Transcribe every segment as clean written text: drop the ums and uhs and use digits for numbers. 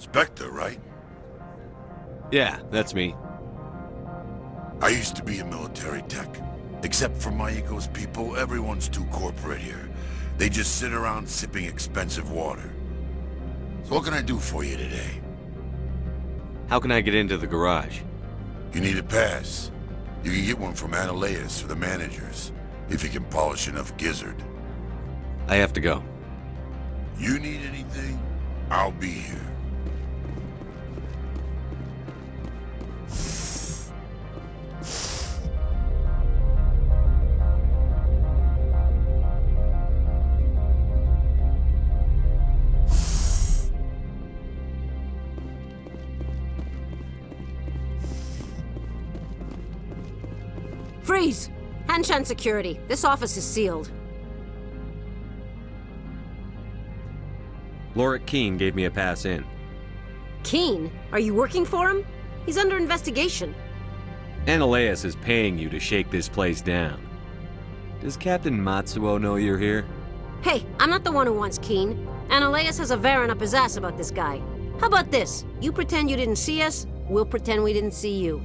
Spectre, right? Yeah, that's me. I used to be a military tech. Except for my ego's people, everyone's too corporate here. They just sit around sipping expensive water. So what can I do for you today? How can I get into the garage? You need a pass. You can get one from Ananias or the managers, if you can polish enough gizzard. I have to go. You need anything, I'll be here. Freeze! Hanshan security. This office is sealed. Lorik Keene gave me a pass in. Keene? Are you working for him? He's under investigation. Ananias is paying you to shake this place down. Does Captain Matsuo know you're here? Hey, I'm not the one who wants Keene. Ananias has a Varen up his ass about this guy. How about this? You pretend you didn't see us, we'll pretend we didn't see you.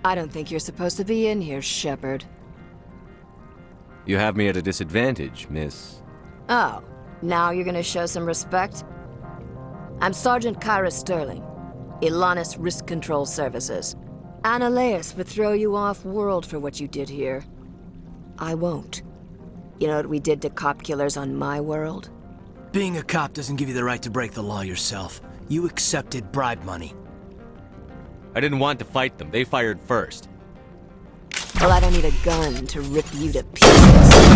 I don't think you're supposed to be in here, Shepard. You have me at a disadvantage, miss. Oh, now you're gonna show some respect? I'm Sergeant Kyra Sterling, Ilanis Risk Control Services. Ananias would throw you off-world for what you did here. I won't. You know what we did to cop killers on my world? Being a cop doesn't give you the right to break the law yourself. You accepted bribe money. I didn't want to fight them. They fired first. Well, I don't need a gun to rip you to pieces.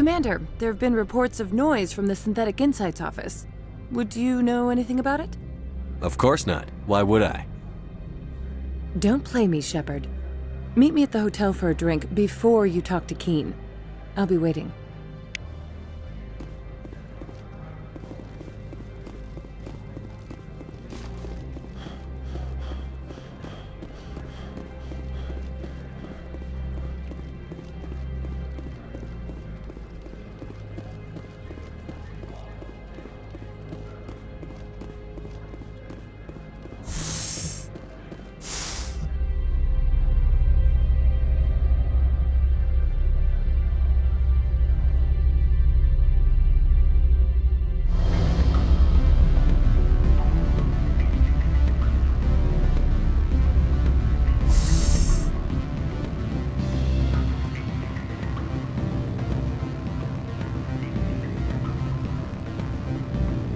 Commander, there have been reports of noise from the Synthetic Insights office. Would you know anything about it? Of course not. Why would I? Don't play me, Shepard. Meet me at the hotel for a drink before you talk to Keen. I'll be waiting.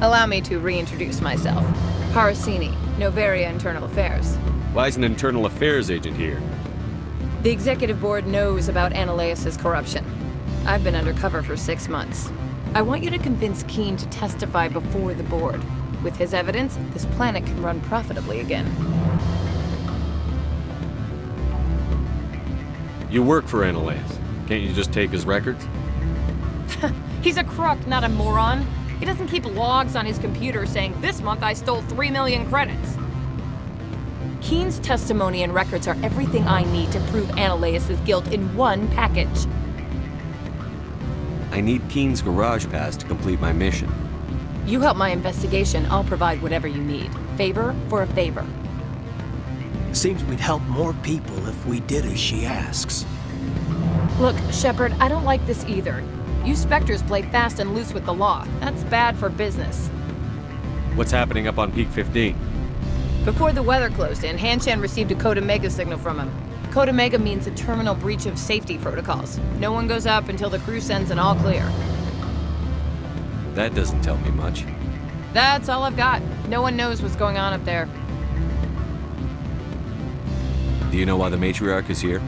Allow me to reintroduce myself. Parasini, Novaria Internal Affairs. Why is an internal affairs agent here? The executive board knows about Analeus' corruption. I've been undercover for 6 months. I want you to convince Keen to testify before the board. With his evidence, this planet can run profitably again. You work for Analeus. Can't you just take his records? He's a crook, not a moron. He doesn't keep logs on his computer saying, "This month I stole 3 million credits." Keen's testimony and records are everything I need to prove Analeus' guilt in one package. I need Keen's garage pass to complete my mission. You help my investigation, I'll provide whatever you need. Favor for a favor. Seems we'd help more people if we did as she asks. Look, Shepard, I don't like this either. You Spectres play fast and loose with the law. That's bad for business. What's happening up on Peak 15? Before the weather closed in, Hanshan received a Code Omega signal from him. Code Omega means a terminal breach of safety protocols. No one goes up until the crew sends an all clear. That doesn't tell me much. That's all I've got. No one knows what's going on up there. Do you know why the matriarch is here?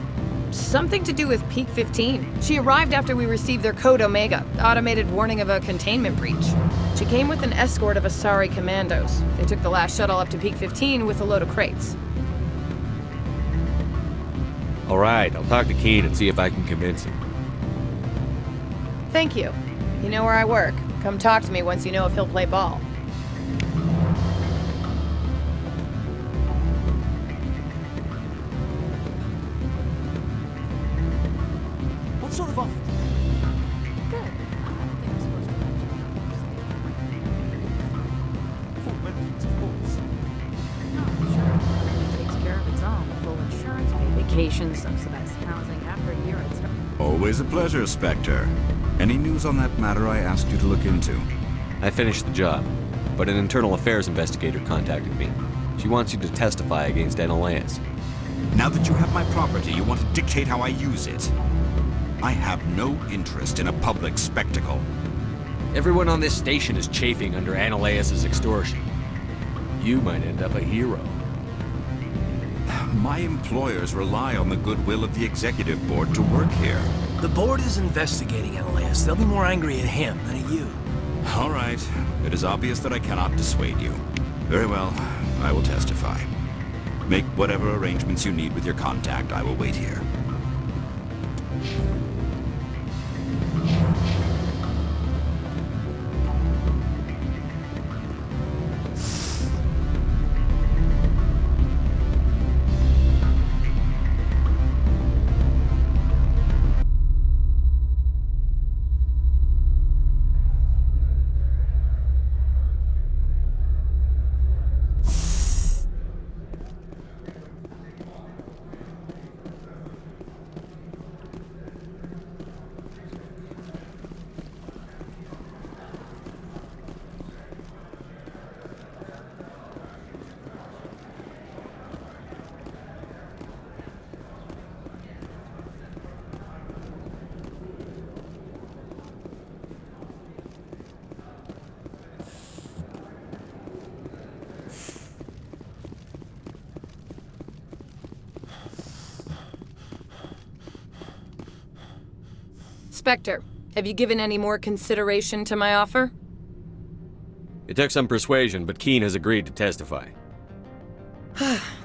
Something to do with Peak 15. She arrived after we received their Code Omega, automated warning of a containment breach. She came with an escort of Asari commandos. They took the last shuttle up to Peak 15 with a load of crates. All right, I'll talk to Keen and see if I can convince him. Thank you. You know where I work. Come talk to me once you know if he'll play ball. What sort of offer? Good. I don't think I'm supposed to mention Full benefits, of course. No, sure. It takes care of its own. Full insurance, paid vacation, subsidized housing. After a year, it's... Always a pleasure, Spectre. Any news on that matter I asked you to look into? I finished the job, but an internal affairs investigator contacted me. She wants you to testify against Analeus. Now that you have my property, you want to dictate how I use it. I have no interest in a public spectacle. Everyone on this station is chafing under Analeus' extortion. You might end up a hero. My employers rely on the goodwill of the executive board to work here. The board is investigating Analeus. They'll be more angry at him than at you. All right. It is obvious that I cannot dissuade you. Very well. I will testify. Make whatever arrangements you need with your contact. I will wait here. Spectre, Have you given any more consideration to my offer? It took some persuasion, but Keen has agreed to testify.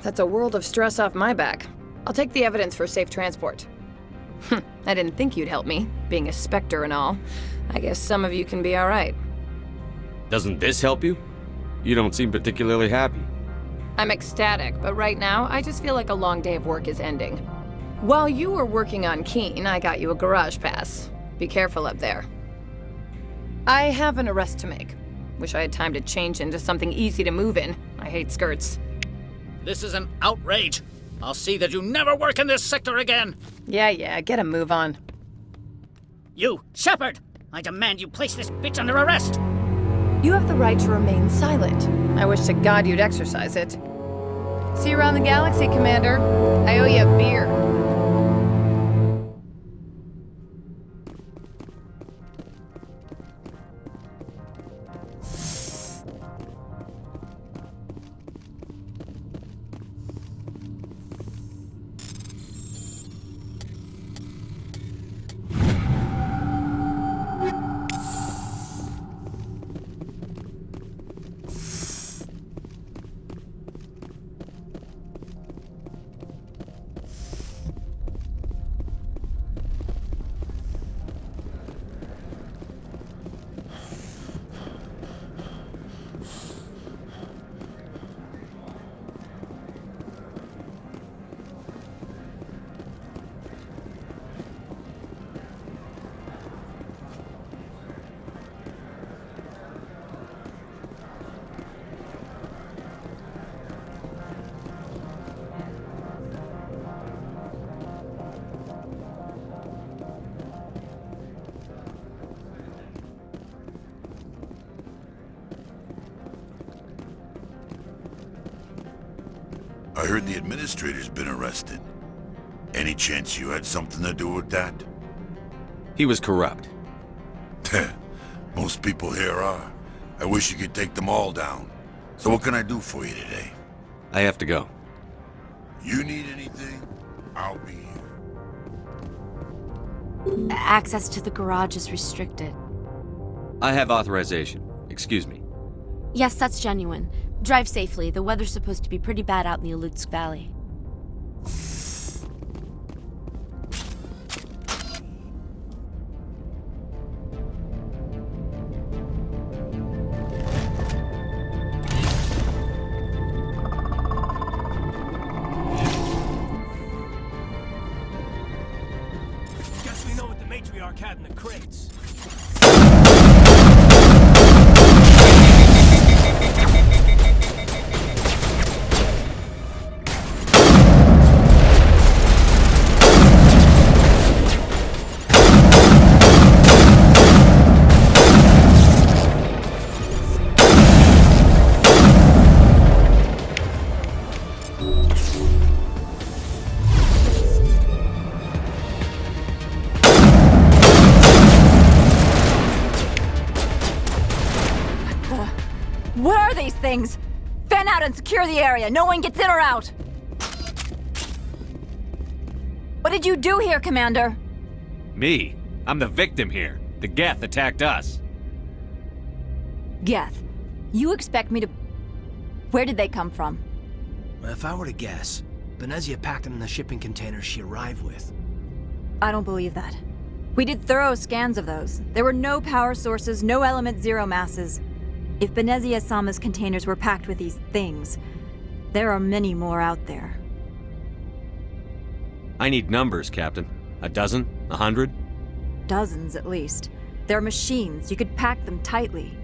That's a world of stress off my back. I'll take the evidence for safe transport. I didn't think you'd help me, being a Spectre and all. I guess some of you can be alright. Doesn't this help you? You don't seem particularly happy. I'm ecstatic, but right now, I just feel like a long day of work is ending. While you were working on Keen, I got you a garage pass. Be careful up there. I have an arrest to make. Wish I had time to change into something easy to move in. I hate skirts. This is an outrage. I'll see that you never work in this sector again. Yeah, get a move on. You, Shepard! I demand you place this bitch under arrest! You have the right to remain silent. I wish to God you'd exercise it. See you around the galaxy, Commander. I owe you a beer. I heard the administrator's been arrested. Any chance you had something to do with that? He was corrupt. Most people here are. I wish you could take them all down. So what can I do for you today? I have to go. You need anything? I'll be here. Access to the garage is restricted. I have authorization. Excuse me. Yes, that's genuine. Drive safely. The weather's supposed to be pretty bad out in the Alutsk Valley. Guess we know what the matriarch had in the crates. What are these things? Fan out and secure the area. No one gets in or out. What did you do here, Commander? Me? I'm the victim here. The Geth attacked us. Geth, you expect me to... Where did they come from? If I were to guess, Venezia packed them in the shipping containers she arrived with. I don't believe that. We did thorough scans of those. There were no power sources, no element zero masses. If Benezia-sama's containers were packed with these things, there are many more out there. I need numbers, Captain. A dozen? 100? Dozens, at least. They're machines. You could pack them tightly.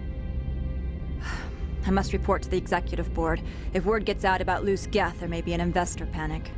I must report to the executive board. If word gets out about loose Geth, there may be an investor panic.